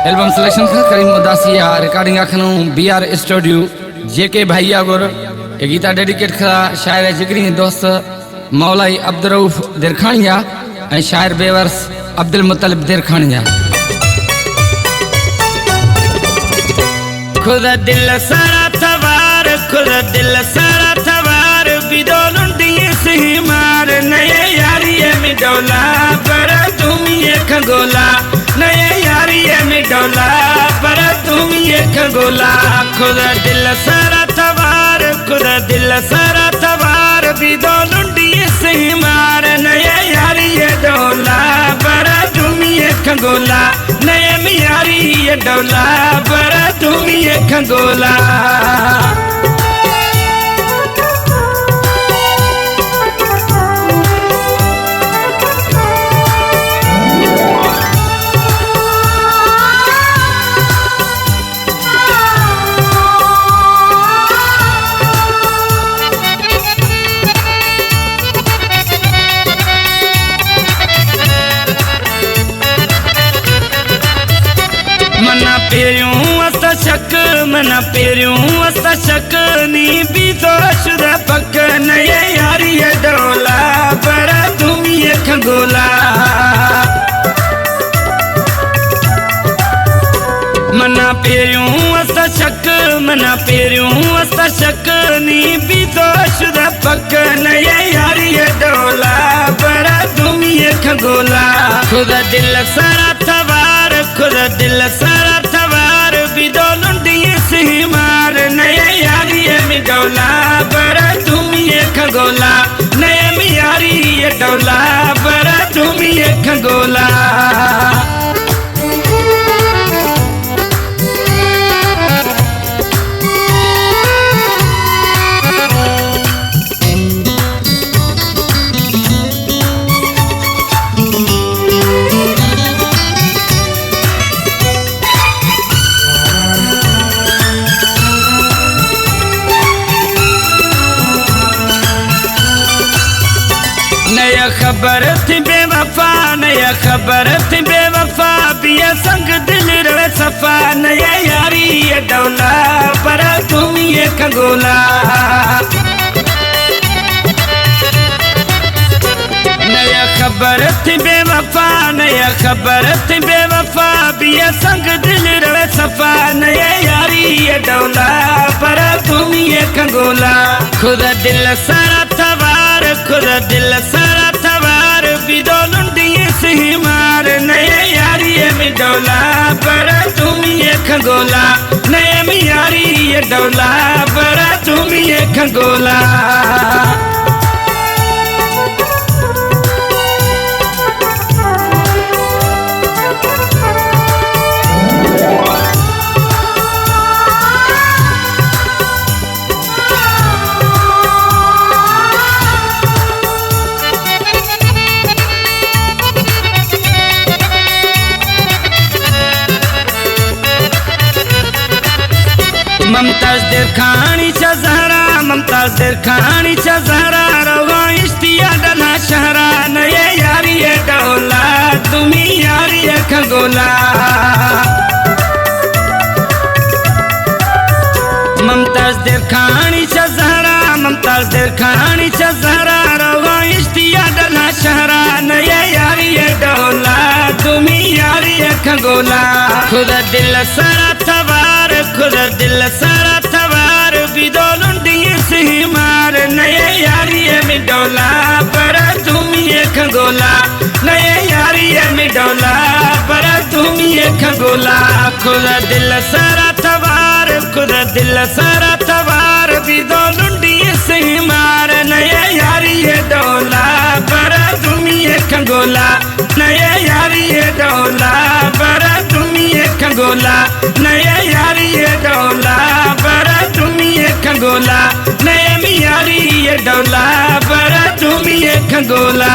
Album selection करीम उदासिया recording आखनू B R studio जेके भैया गोर ये गीता डेडिकेट करा शायर जिगरी दोस्त मौलाई अब्दुल दिरखानिया ए शायर बेवर्स अब्दुल मुतलिब दिरखानिया। खुदा दिल सारा थवार खुदा दिल सारा थवार बिदोलुंडी सही मार नए यारी में डोला पर तुम ये खगोला नए यारी में डोला पर तुम ये खगोला। खुदा दिल सारा थवार खुदा दिल सारा थवार बिदोलुंडी सही मार नए यारी डोला पर तुम ये खगोला नए मियारी ये डोला पर तुम ये खगोला। मना पेरियों असा शक नी भी तो शुदा पक नए यारी डोला पर तुम ये खगोला। मना पेरियों असा शक नी भी तो शुदा पक नए यारी डोला पर तुम ये खगोला। खुदा दिल सारा थवार खुदा दिल सारा थवार बिदोलुंडी सही मार नए यारी में डोला पर तुम ये खगोला नए मियारी ये डोला पर तुम ये खगोला। खबर थी बेवफा नया खबर थी बेवफा बिया संग दिल रवे सफा नया यारी ये डोला पर तुम ये खगोला। नया खबर थी बेवफा नया खबर थी बेवफा बिया संग दिल रवे सफा नया यारी ये डोला पर तुम ये खगोला। खुदा दिल सारा थवार खुदा दिल सारा थवार बिदोलुंडी सही मार नए यारी में डोला पर तुम ये खगोला नए मियारी ये डोला पर तुम ये खगोला। ममताज दिरखानी चजहरा रवा इश्तिया डला शहरा नए यारी डोला तुम्ही यारी खगोला। ममताज दिरखानी चजहरा रवा इश्तिया डला शहरा नए यारी डोला तुम्ही यारी खगोला। खुदा दिल सारा थवार खुदा दिल सारा थवार बिदोलुंडी सही मार नए यारी में डोला पर तुम ये खगोला नए यारी में डोला पर तुम ये खगोला। खुदा दिल सारा थवार खुदा दिल सारा थवार बिदोलुंडी सही मार नए यारी डोला पर तुम ये खगोला नए यारी डोला पर तुम ये खगोला नए यारी डोला पर तुम ये खगोला नए मियारी ये डोला पर तुम ये खगोला।